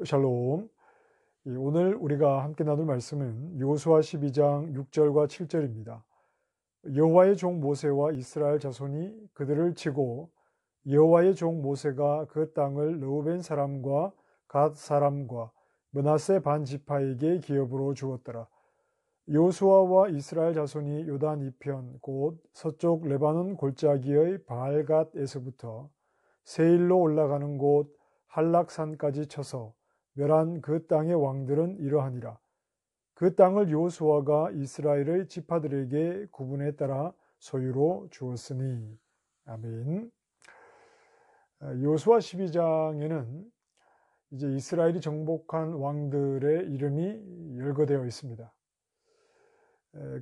샬롬. 오늘 우리가 함께 나눌 말씀은 여호수아 12장 6절과 7절입니다. 여호와의 종 모세와 이스라엘 자손이 그들을 치고 여호와의 종 모세가 그 땅을 르우벤 사람과 갓 사람과 므낫세 반 지파에게 기업으로 주었더라. 여호수아와 이스라엘 자손이 요단 이편 곧 서쪽 레바논 골짜기의 바알갓에서부터 세일로 올라가는 곳 할락산까지 쳐서 멸한 그 땅의 왕들은 이러하니라. 그 땅을 여호수아가 이스라엘의 지파들에게 구분에 따라 소유로 주었으니. 아멘. 여호수아 12장에는 이제 이스라엘이 정복한 왕들의 이름이 열거되어 있습니다.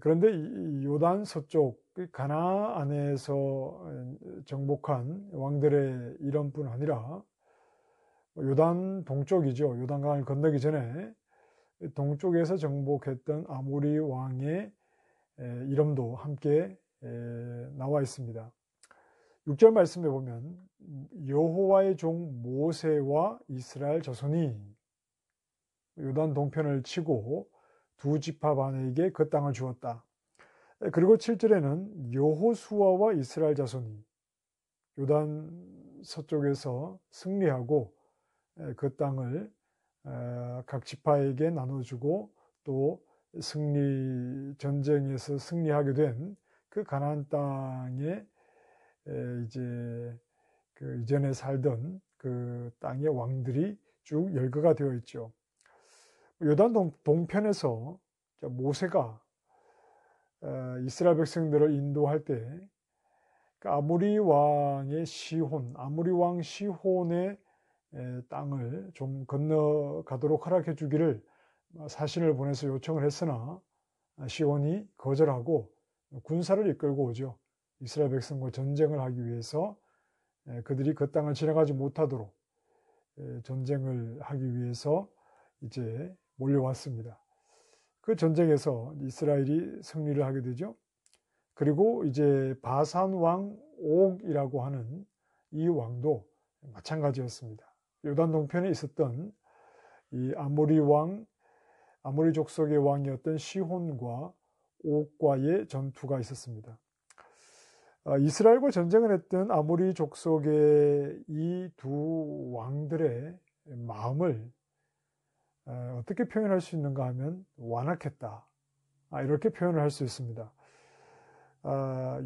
그런데 이 요단 서쪽 가나안에서 정복한 왕들의 이름뿐 아니라 요단 동쪽이죠. 요단강을 건너기 전에 동쪽에서 정복했던 아모리 왕의 이름도 함께 나와 있습니다. 6절 말씀에 보면 여호와의 종 모세와 이스라엘 자손이 요단 동편을 치고 두 지파 반에게 그 땅을 주었다. 그리고 7절에는 여호수아와 이스라엘 자손이 요단 서쪽에서 승리하고 그 땅을 각 지파에게 나눠주고 또 전쟁에서 승리하게 된 그 가나안 땅에 이제 그 이전에 살던 그 땅의 왕들이 쭉 열거가 되어 있죠. 요단 동편에서 모세가 이스라엘 백성들을 인도할 때 아모리 왕의 시혼, 아모리 왕 시혼의 땅을 좀 건너가도록 허락해 주기를 사신을 보내서 요청을 했으나 시혼이 거절하고 군사를 이끌고 오죠. 이스라엘 백성과 전쟁을 하기 위해서 그들이 그 땅을 지나가지 못하도록 전쟁을 하기 위해서 이제 몰려왔습니다. 그 전쟁에서 이스라엘이 승리를 하게 되죠. 그리고 이제 바산 왕 옥이라고 하는 이 왕도 마찬가지였습니다. 요단 동편에 있었던 이 아모리 족속의 왕이었던 시혼과 옥과의 전투가 있었습니다. 이스라엘과 전쟁을 했던 아모리 족속의 이 두 왕들의 마음을 어떻게 표현할 수 있는가 하면 완악했다. 이렇게 표현을 할 수 있습니다.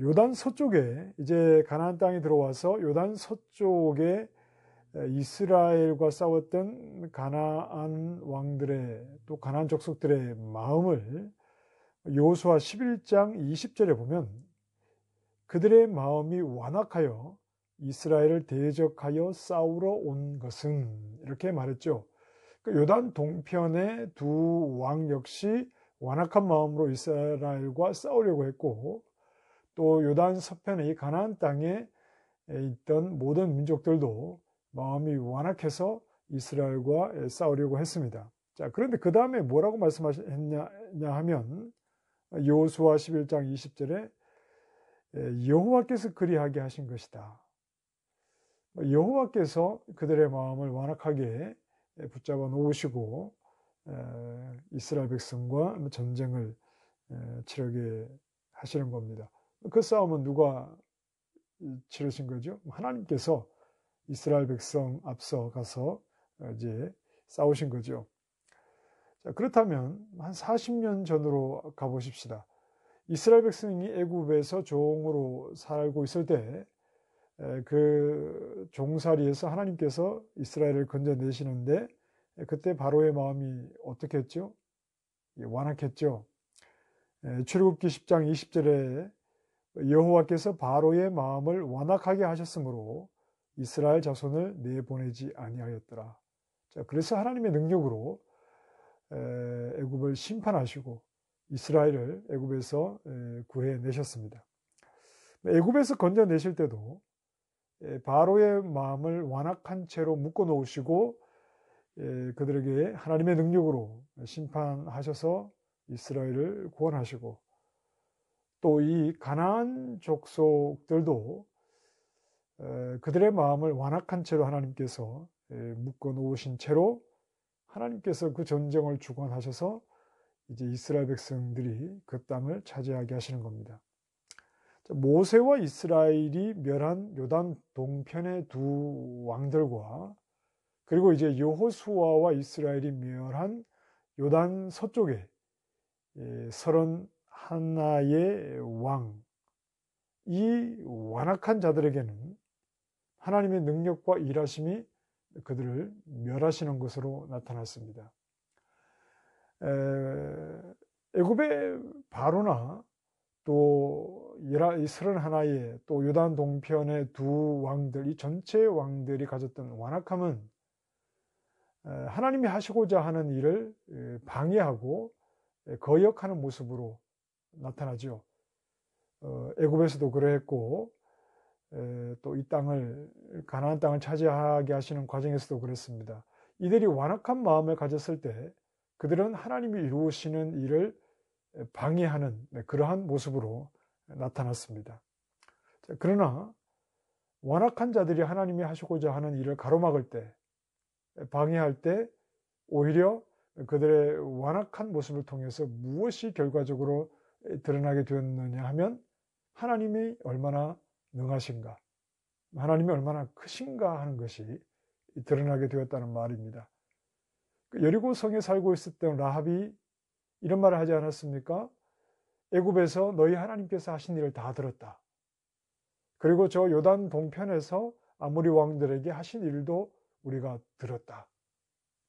요단 서쪽에 이제 가나안 땅에 들어와서 요단 서쪽에 이스라엘과 싸웠던 가나안 왕들의 또 가나안 족속들의 마음을 여호수아 11장 20절에 보면 그들의 마음이 완악하여 이스라엘을 대적하여 싸우러 온 것은 이렇게 말했죠. 요단 동편의 두 왕 역시 완악한 마음으로 이스라엘과 싸우려고 했고 또 요단 서편의 가나안 땅에 있던 모든 민족들도 마음이 완악해서 이스라엘과 싸우려고 했습니다. 자, 그런데 그 다음에 뭐라고 말씀하셨냐 하면 여호수아 11장 20절에 여호와께서 그리하게 하신 것이다. 여호와께서 그들의 마음을 완악하게 붙잡아 놓으시고 이스라엘 백성과 전쟁을 치르게 하시는 겁니다. 그 싸움은 누가 치르신 거죠? 하나님께서 이스라엘 백성 앞서 가서 이제 싸우신 거죠. 자, 그렇다면 한 40년 전으로 가보십시다. 이스라엘 백성이 애굽에서 종으로 살고 있을 때 그 종살이에서 하나님께서 이스라엘을 건져내시는데 그때 바로의 마음이 어떻게 했죠? 완악했죠. 출애굽기 10장 20절에 여호와께서 바로의 마음을 완악하게 하셨으므로 이스라엘 자손을 내보내지 아니하였더라. 자, 그래서 하나님의 능력으로 애굽을 심판하시고 이스라엘을 애굽에서 구해내셨습니다. 애굽에서 건져내실 때도 바로의 마음을 완악한 채로 묶어놓으시고 그들에게 하나님의 능력으로 심판하셔서 이스라엘을 구원하시고 또 이 가나안 족속들도 그들의 마음을 완악한 채로 하나님께서 묶어 놓으신 채로 하나님께서 그 전쟁을 주관하셔서 이제 이스라엘 백성들이 그 땅을 차지하게 하시는 겁니다. 모세와 이스라엘이 멸한 요단 동편의 두 왕들과 그리고 이제 여호수아와 이스라엘이 멸한 요단 서쪽에 31의 왕, 이 완악한 자들에게는 하나님의 능력과 일하심이 그들을 멸하시는 것으로 나타났습니다. 애굽의 바로나 또 31의 또 요단 동편의 두 왕들, 이 전체 왕들이 가졌던 완악함은 하나님이 하시고자 하는 일을 방해하고 거역하는 모습으로 나타나죠. 애굽에서도 그랬고 또 이 땅을 가나안 땅을 차지하게 하시는 과정에서도 그랬습니다. 이들이 완악한 마음을 가졌을 때 그들은 하나님이 이루시는 일을 방해하는 그러한 모습으로 나타났습니다. 그러나 완악한 자들이 하나님이 하시고자 하는 일을 가로막을 때, 방해할 때 오히려 그들의 완악한 모습을 통해서 무엇이 결과적으로 드러나게 되었느냐 하면 하나님이 얼마나 능하신가, 하나님이 얼마나 크신가 하는 것이 드러나게 되었다는 말입니다. 여리고 성에 살고 있었던 라합이 이런 말을 하지 않았습니까? 애굽에서 너희 하나님께서 하신 일을 다 들었다. 그리고 저 요단 동편에서 아모리 왕들에게 하신 일도 우리가 들었다.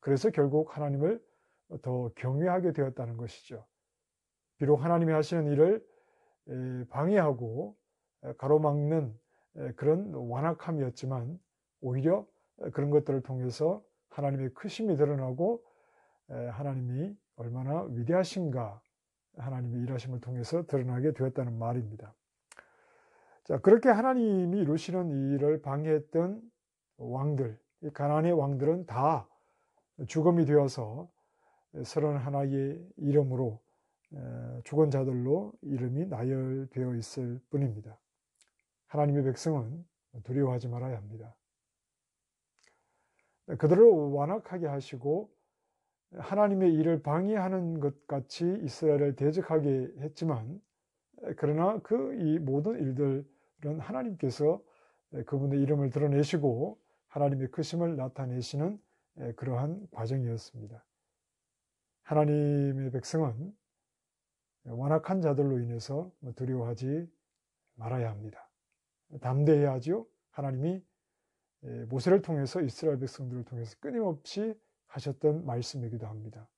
그래서 결국 하나님을 더 경외하게 되었다는 것이죠. 비록 하나님이 하시는 일을 방해하고 가로막는 그런 완악함이었지만 오히려 그런 것들을 통해서 하나님의 크심이 드러나고 하나님이 얼마나 위대하신가, 하나님의 일하심을 통해서 드러나게 되었다는 말입니다. 자, 그렇게 하나님이 이루시는 일을 방해했던 왕들, 이 가나안의 왕들은 다 죽음이 되어서 31의 이름으로 죽은 자들로 이름이 나열되어 있을 뿐입니다. 하나님의 백성은 두려워하지 말아야 합니다. 그들을 완악하게 하시고 하나님의 일을 방해하는 것 같이 이스라엘을 대적하게 했지만 그러나 이 모든 일들은 하나님께서 그분의 이름을 드러내시고 하나님의 크심을 나타내시는 그러한 과정이었습니다. 하나님의 백성은 완악한 자들로 인해서 두려워하지 말아야 합니다. 담대해야 하죠. 하나님이 모세를 통해서 이스라엘 백성들을 통해서 끊임없이 하셨던 말씀이기도 합니다.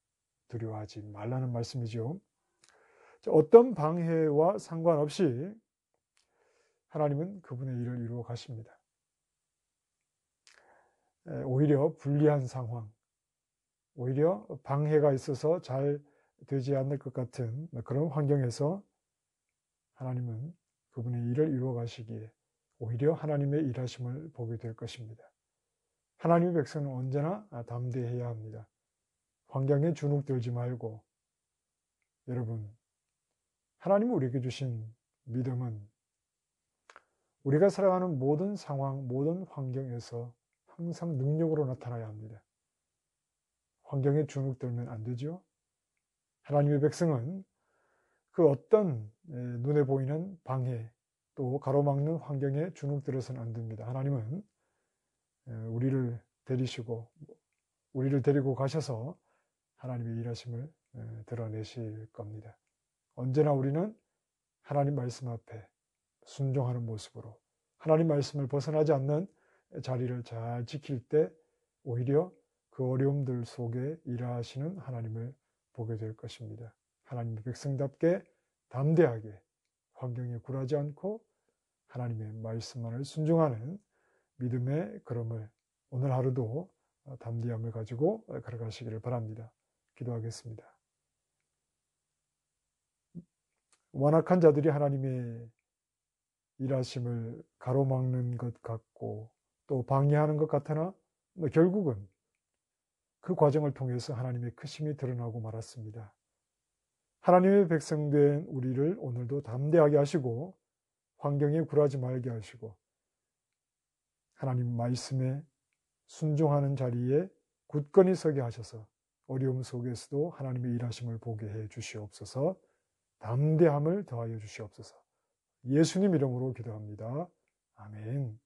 두려워하지 말라는 말씀이죠. 어떤 방해와 상관없이 하나님은 그분의 일을 이루어 가십니다. 오히려 불리한 상황, 오히려 방해가 있어서 잘 되지 않을 것 같은 그런 환경에서 하나님은 그분의 일을 이루어 가시기에 오히려 하나님의 일하심을 보게 될 것입니다. 하나님의 백성은 언제나 담대해야 합니다. 환경에 주눅들지 말고, 여러분, 하나님이 우리에게 주신 믿음은 우리가 살아가는 모든 상황, 모든 환경에서 항상 능력으로 나타나야 합니다. 환경에 주눅들면 안 되죠. 하나님의 백성은 그 어떤 눈에 보이는 방해 또 가로막는 환경에 주눅들어서는 안 됩니다. 하나님은 우리를 데리시고 우리를 데리고 가셔서 하나님의 일하심을 드러내실 겁니다. 언제나 우리는 하나님 말씀 앞에 순종하는 모습으로 하나님 말씀을 벗어나지 않는 자리를 잘 지킬 때 오히려 그 어려움들 속에 일하시는 하나님을 보게 될 것입니다. 하나님의 백성답게 담대하게 환경에 굴하지 않고 하나님의 말씀만을 순종하는 믿음의 걸음을 오늘 하루도 담대함을 가지고 걸어가시기를 바랍니다. 기도하겠습니다. 완악한 자들이 하나님의 일하심을 가로막는 것 같고 또 방해하는 것 같으나 결국은 그 과정을 통해서 하나님의 크심이 드러나고 말았습니다. 하나님의 백성된 우리를 오늘도 담대하게 하시고 환경에 굴하지 말게 하시고 하나님 말씀에 순종하는 자리에 굳건히 서게 하셔서 어려움 속에서도 하나님의 일하심을 보게 해 주시옵소서. 담대함을 더하여 주시옵소서. 예수님 이름으로 기도합니다. 아멘.